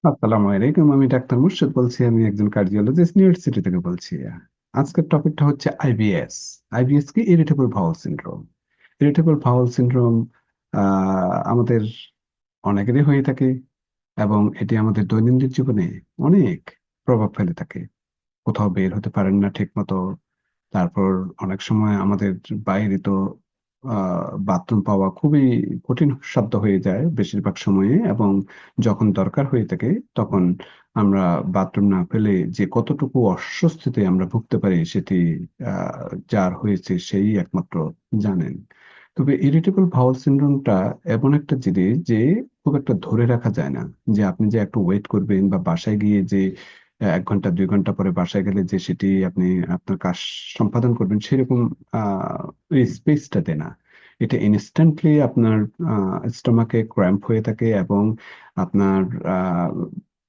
আসসালামু আলাইকুম। আমি ডাক্তার মুর্শিদ বলছি। আমি একজন কার্ডিওলজিস্ট, নিউ ইয়র্ক সিটি থেকে বলছি। আজকের টপিকটা হচ্ছে আইবিএস। আইবিএস কি? Irritable bowel syndrome. Irritable bowel syndrome আমাদের অনেকেরই হয়ে থাকে, এবং এটি আমাদের দৈনন্দিন জীবনে অনেক প্রভাব ফেলে থাকে। কোথাও বের হতে পারেন না ঠিক মতো। তারপর অনেক সময় আমাদের বাইরে তো বাথরুম পাওয়া খুবই কঠিন সাধ্য হয়ে যায় বেশিরভাগ সময়ে, এবং যখন দরকার হয়ে থাকে তখন আমরা বাথরুম না পেলে যে কতটুকু অস্বস্তিতে আমরা ভুগতে পারি সেটি যার হয়েছে সেই একমাত্র জানেন। তবে ইরিটেবল বাউল সিনড্রোমটা এমন একটা জিনিস যে খুব একটা ধরে রাখা যায় না। যে আপনি যে একটু ওয়েট করবেন বা বাসায় গিয়ে যে 1 ঘন্টা 2 ঘন্টা পরে বাসায় গেলে যে সেটি আপনি আপনার কাজ সম্পাদন করবেন, সেরকম ওই স্পেসটা দেয় না। এটা ইনস্ট্যান্টলি আপনার স্টোমাকে ক্র্যাম্প হয়ে থাকে, এবং আপনার আহ,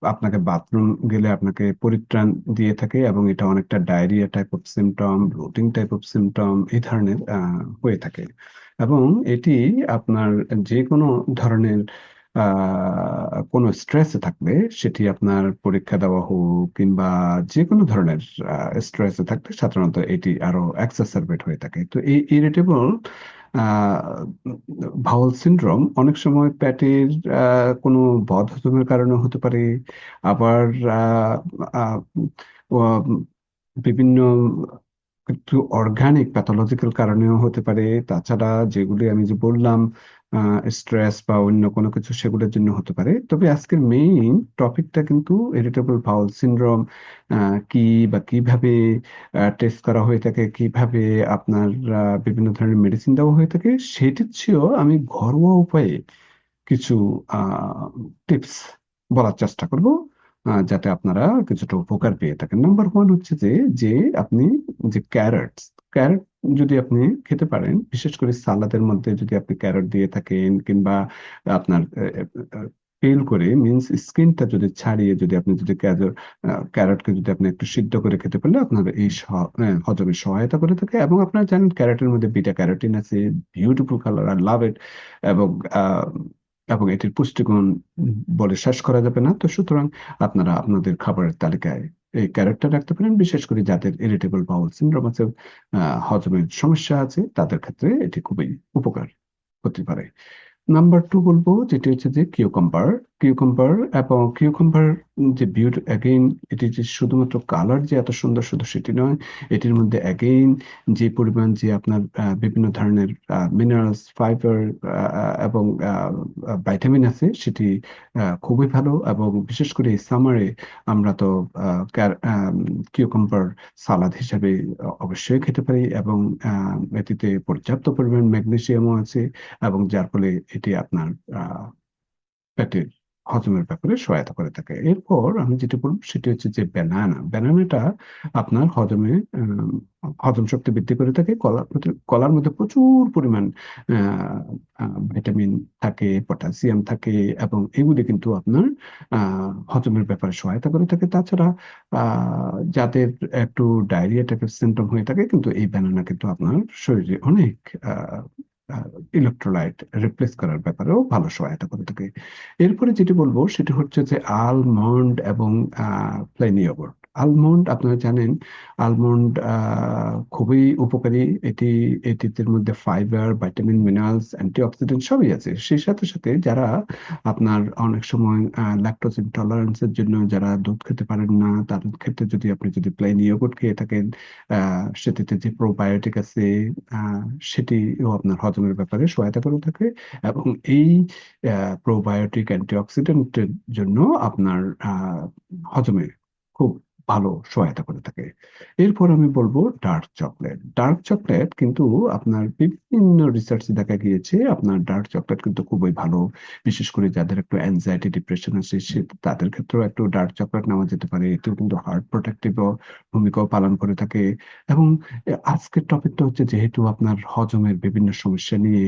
আপনাকে বাথরুম গেলে আপনাকে পরিত্রাণ দিয়ে থাকে, এবং এটা অনেকটা diarrhoea type of symptom, bloating type of symptom এই ধরনের হয়ে থাকে। এবং এটি আপনার যে কোনো ধরনের কোনো স্ট্রেসে থাকলে, সেটি আপনার পরীক্ষা দেওয়া হোক কিংবা যে কোনো ধরনের স্ট্রেসে থাকলে সাধারণত এটি আরো এক্সাসারবেট হয়ে থাকে। তো এই ইরিটেবল বাউল সিনড্রোম অনেক সময় পেটের কোনো বদহজমের কারণে হতে পারে। আবার আহ, আহ, উম, বিভিন্ন একটু অর্গানিক প্যাথোলজিক্যাল কারণেও হতে পারে। তাছাড়া যেগুলি আমি যে বললাম, স্ট্রেস বা অন্য কোনো কিছু, সেগুলোর জন্য হতে পারে। তবে আজকের মেইন টপিকটা কিন্তু ইরিটেবল বাউল সিনড্রোম কি, বা কিভাবে টেস্ট করা হয়ে থাকে, কিভাবে আপনার বিভিন্ন ধরনের মেডিসিন দেওয়া হয়ে থাকে, সেটির চেয়েও আমি ঘরোয়া উপায়ে কিছু টিপস বলার চেষ্টা করব, যাতে আপনারা কিছুটা উপকার পেয়ে থাকেন। নাম্বার ওয়ান হচ্ছে যে যে আপনি যে ক্যারট যদি আপনি খেতে পারেন, বিশেষ করে সালাদের মধ্যে যদি আপনি ক্যারট দিয়ে থাকেন, কিংবা আপনার পেল করে মিন্স স্কিনটা যদি ছাড়িয়ে যদি আপনি যদি ক্যারটকে যদি আপনি একটু সিদ্ধ করে খেতে পারলে আপনার এই হজমে সহায়তা করে থাকে। এবং আপনারা জানেন ক্যারটের মধ্যে বিটা ক্যারোটিন আছে। বিউটিফুল কালার, আর লাভ ইট। এবং আহ, এবং এটির পুষ্টিগুণ বলে শেষ করা যাবে না। তো সুতরাং আপনারা আপনাদের খাবারের তালিকায় এই ক্যারেটটা রাখতে পারেন, বিশেষ করে যাদের ইরিটেবল বাউল সিনড্রোম আছে, হজমের সমস্যা আছে, তাদের ক্ষেত্রে এটি খুবই উপকার হতে পারে। নাম্বার টু বলবো, যেটি হচ্ছে যে কিউকাম্বার। কিউকাম্বার এবং কিউকাম্বার যে বিউটি অ্যাগেইন, এটি যে শুধুমাত্র কালার যে এত সুন্দর শুধু সেটি নয়, এটির মধ্যে অ্যাগেইন যে পরিমাণ যে আপনার বিভিন্ন ধরনের মিনারেলস, ফাইবার এবং ভাইটামিন আছে, সেটি খুবই ভালো। এবং বিশেষ করে এই সামারে আমরা তো কিউকাম্বার সালাদ হিসেবে অবশ্যই খেতে পারি, এবং এটিতে পর্যাপ্ত পরিমাণ ম্যাগনেসিয়ামও আছে, এবং যার ফলে এটি আপনার আহ পেটের হজমের ব্যাপারে সহায়তা করে থাকে। এরপর আমি যেটা বলবো সেটি হচ্ছে যে ব্যানানাটা আপনার হজম শক্তি বৃদ্ধি করে থাকে। কলার মধ্যে প্রচুর পরিমাণ ভিটামিন থাকে, পটাশিয়াম থাকে, এবং এগুলি কিন্তু আপনার হজমের ব্যাপারে সহায়তা করে থাকে। তাছাড়া যাদের একটু ডায়রিয়া টাইপের সিমটম হয়ে থাকে, কিন্তু এই ব্যানানা কিন্তু আপনার শরীরে অনেক ইলেকট্রোলাইট রিপ্লেস করার ব্যাপারেও ভালো সহায়তা করে থাকে। এরপরে যেটি বলবো সেটি হচ্ছে যে আলমন্ড এবং প্লেন ইয়গর্ট। আলমন্ড আপনারা জানেন, আলমন্ড খুবই উপকারী। এটির মধ্যে ফাইবার, ভাইটামিন, মিনারেলস, অ্যান্টিঅক্সিডেন্ট সবই আছে। সেই সাথে সাথে যারা আপনার অনেক সময় ল্যাকটোজ ইনটলারেন্সের জন্য যারা দুধ খেতে পারেন না, তাদের ক্ষেত্রে যদি আপনি যদি প্লেন ইয়োগর্ট খেয়ে থাকেন, সেটিতে যে প্রোবায়োটিক আছে, আহ, সেটিও আপনার হজমের ব্যাপারে সহায়তা করে থাকে। এবং এই প্রোবায়োটিক অ্যান্টিঅক্সিডেন্টের জন্য আপনার হজমে খুব ভালো সহায়তা করে থাকে। এরপর আমি বলবো ডার্ক চকলেট। ডার্ক চকলেট কিন্তু আপনার বিভিন্ন রিসার্চে দেখা গিয়েছে আপনার ডার্ক চকলেট কিন্তু খুবই ভালো। বিশেষ করে যাদের একটু অ্যাংজাইটি ডিপ্রেশন আছে, তাদের ক্ষেত্রেও একটু ডার্ক চকলেট নেওয়া যেতে পারে। এতেও কিন্তু হার্ট প্রোটেক্টিভ ভূমিকাও পালন করে থাকে। এবং আজকের টপিকটা হচ্ছে যেহেতু আপনার হজমের বিভিন্ন সমস্যা নিয়ে,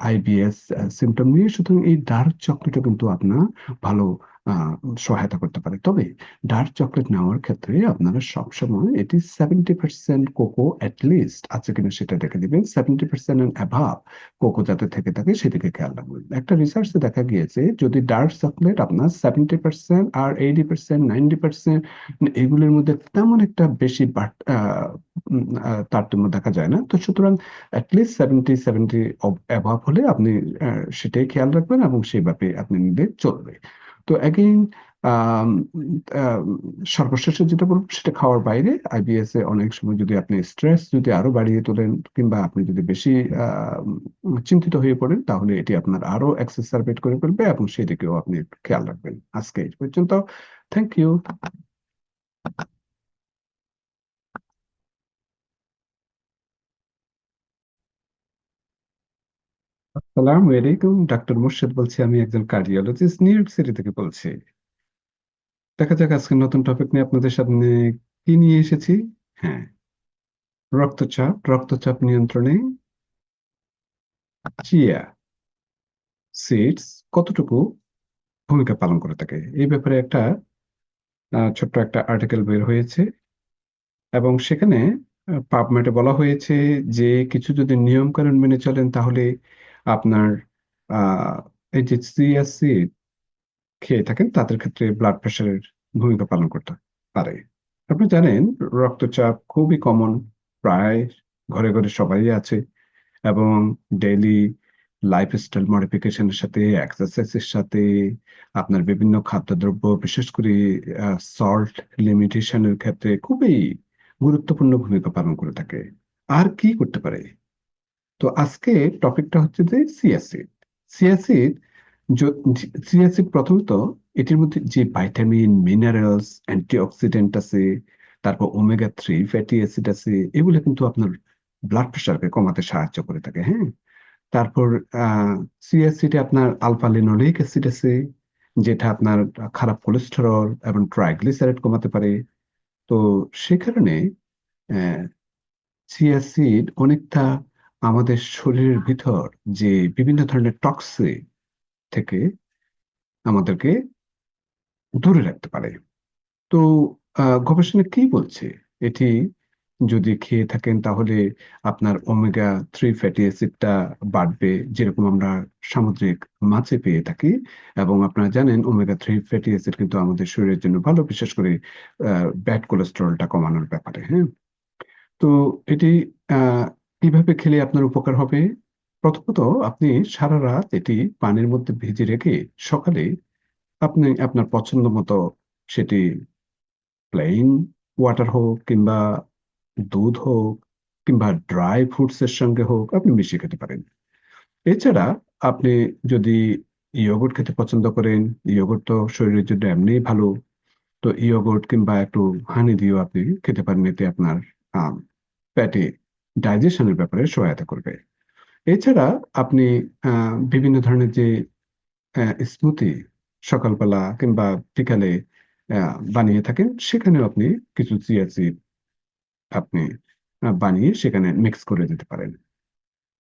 আইবিএস সিমটম নিয়ে, সুতরাং এই ডার্ক চকলেটও কিন্তু আপনার ভালো আহ, সহায়তা করতে পারে। তবে ডার্ক চকলেট নেওয়ার ক্ষেত্রে আপনারা সবসময় এটি 70% কোকো অ্যাটলিস্ট আছে কিনা সেটা দেখে দিবেন। 70% এন্ড অ্যাভাব কোকো যাতে থেকে থাকে সেদিকে খেয়াল রাখবেন। একটা রিসার্চে দেখা গিয়েছে যদি ডার্ক চকলেট আপনার 70% আর 80%, 90% এগুলোর মধ্যে তেমন একটা বেশি তারতম্য দেখা যায় না। তো সুতরাং অ্যাটলিস্ট 70 অ্যাভাব হলে আপনি সেটাই খেয়াল রাখবেন এবং সেইভাবে আপনি নিলে চলবে। তো অ্যাগেইন সর্বশেষে যেটা বলবো সেটা খাওয়ার বাইরে আইবিএস এ অনেক সময় যদি আপনি স্ট্রেস যদি আরো বাড়িয়ে তোলেন কিংবা আপনি যদি বেশি চিন্তিত হয়ে পড়েন তাহলে এটি আপনার আরো এক্সেসারবেট করে ফেলবে এবং সেদিকেও আপনি একটু খেয়াল রাখবেন। আজকে এই পর্যন্ত। Thank you. আসসালামু আলাইকুম, ডাক্তার মুর্শেদ বলছি। আমি একজন কার্ডিওলজিস্ট, নিউ ইয়র্ক সিটি থেকে বলছি। দেখা যাক আজকে নতুন টপিক নিয়ে আপনাদের সামনে কি নিয়ে এসেছি। হ্যাঁ, রক্তচাপ নিয়ন্ত্রণে চিয়া সিডস কতটুকু ভূমিকা পালন করে থাকে এই ব্যাপারে একটা ছোট্ট একটা আর্টিকেল বের হয়েছে এবং সেখানে পাবমেটে বলা হয়েছে যে কিছু যদি নিয়ম কানুন মেনে চলেন তাহলে আপনার আহ এই যে চিয়া সিড খেয়ে থাকেন তাদের ক্ষেত্রে ব্লাড প্রেশারের ভূমিকা পালন করতে পারে। আপনি জানেন রক্তচাপ খুবই কমন, প্রায় ঘরে ঘরে সবাই আছে এবং ডেইলি লাইফস্টাইল মডিফিকেশনের সাথে এক্সারসাইজের সাথে আপনার বিভিন্ন খাদ্যদ্রব্য বিশেষ করে সল্ট লিমিটেশনের ক্ষেত্রে খুবই গুরুত্বপূর্ণ ভূমিকা পালন করে থাকে। আর কি করতে পারে? তো আজকে টপিকটা হচ্ছে যে সিয়াসিড। সিয়াসিড সিয়াসিড প্রথমত এটির মধ্যে যে ভাইটামিন মিনারেলস অ্যান্টিঅক্সিডেন্ট আছে, তারপর ওমেগা 3 ফ্যাটি অ্যাসিড আছে, এগুলো কিন্তু আপনার ব্লাড প্রেশারকে কমাতে সাহায্য করে থাকে। হ্যাঁ, তারপর সিয়াসিডে আপনার আলফা লিনোলিক অ্যাসিড আছে যেটা আপনার খারাপ কোলেস্টেরল এবং ট্রাইগ্লিসারাইড কমাতে পারে। তো সে কারণে চিয়া সিড অনেকটা আমাদের শরীরের ভিতর যে বিভিন্ন ধরনের টক্সিক থেকে আমাদেরকে দূরে রাখতে পারে। তো গবেষণা কি বলছে? এটি যদি খেয়ে থাকেন তাহলে আপনার ওমেগা 3 ফ্যাটি অ্যাসিডটা বাড়বে, যেরকম আমরা সামুদ্রিক মাছে পেয়ে থাকি। এবং আপনারা জানেন ওমেগা 3 ফ্যাটি অ্যাসিড কিন্তু আমাদের শরীরের জন্য ভালো, বিশেষ করে ব্যাড কোলেস্টেরলটা কমানোর ব্যাপারে। হ্যাঁ, তো এটি আহ কিভাবে খেলে আপনার উপকার হবে? প্রথমত আপনি সারা রাত এটি পানির মধ্যে ভিজিয়ে রেখে সকালে আপনি আপনার পছন্দ মতো সেটি প্লেইন ওয়াটার হোক কিংবা দুধ হোক কিংবা ড্রাই ফ্রুটস এর সঙ্গে হোক আপনি মিশিয়ে খেতে পারেন। এছাড়া আপনি যদি ইয়োগurt খেতে পছন্দ করেন, ইয়োগurt তো শরীরের জন্য এমনিই ভালো। তো ইয়োগurt কিংবা একটু হানি দিয়েও আপনি খেতে পারেন, এতে আপনার পেটে ডাইজেশনের ব্যাপারে সহায়তা করবে। এছাড়া আপনি বিভিন্ন ধরনের যে স্মুদি সকালবেলা কিংবা বিকালে বানিয়ে থাকেন সেখানেও আপনি কিছু চিয়া সিড আপনি বানিয়ে সেখানে মিক্স করে দিতে পারেন।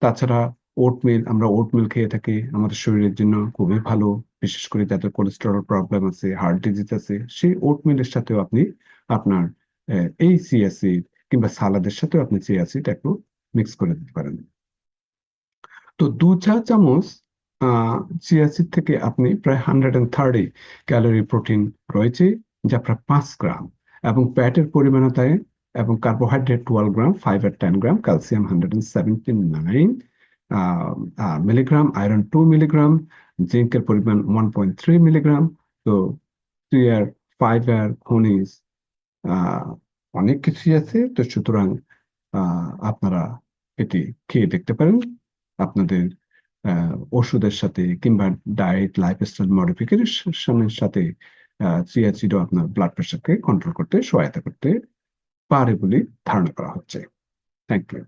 তাছাড়া ওটমিল, আমরা ওটমিল খেয়ে থাকি, আমাদের শরীরের জন্য খুবই ভালো। বিশেষ করে যাদের কোলেস্টেরল প্রবলেম আছে, হার্ট ডিজিজ আছে, সেই ওটমিলের সাথেও আপনি আপনার এই চিয়া সিড কিংবা সালাদের সাথেও আপনি চিয়া সিড একটু মিক্স করে দিতে পারেন। তো 2 চা চামচ চিয়া সিড থেকে আপনি প্রায় 130 ক্যালোরি প্রোটিন রয়েছে, যা প্রায় 5 গ্রাম, এবং ফ্যাটের পরিমাণতায় এবং কার্বোহাইড্রেট 12 গ্রাম, ফাইবার 10 গ্রাম, ক্যালসিয়াম 179 মিলিগ্রাম, আয়রন 2 মিলিগ্রাম, জিঙ্কের পরিমাণ 1.3 মিলিগ্রাম। তো চিয়ার ফাইবার খনিজ আহ অনেক কিছুই আছে। তো সুতরাং আপনারা এটি খেয়ে দেখতে পারেন আপনাদের ওষুধের সাথে কিংবা ডায়েট লাইফস্টাইল মডিফিকেশনের সাথে। চিয়া সিডও আপনার ব্লাড প্রেশারকে কন্ট্রোল করতে সহায়তা করতে পারে বলে ধারণা করা হচ্ছে। Thank you.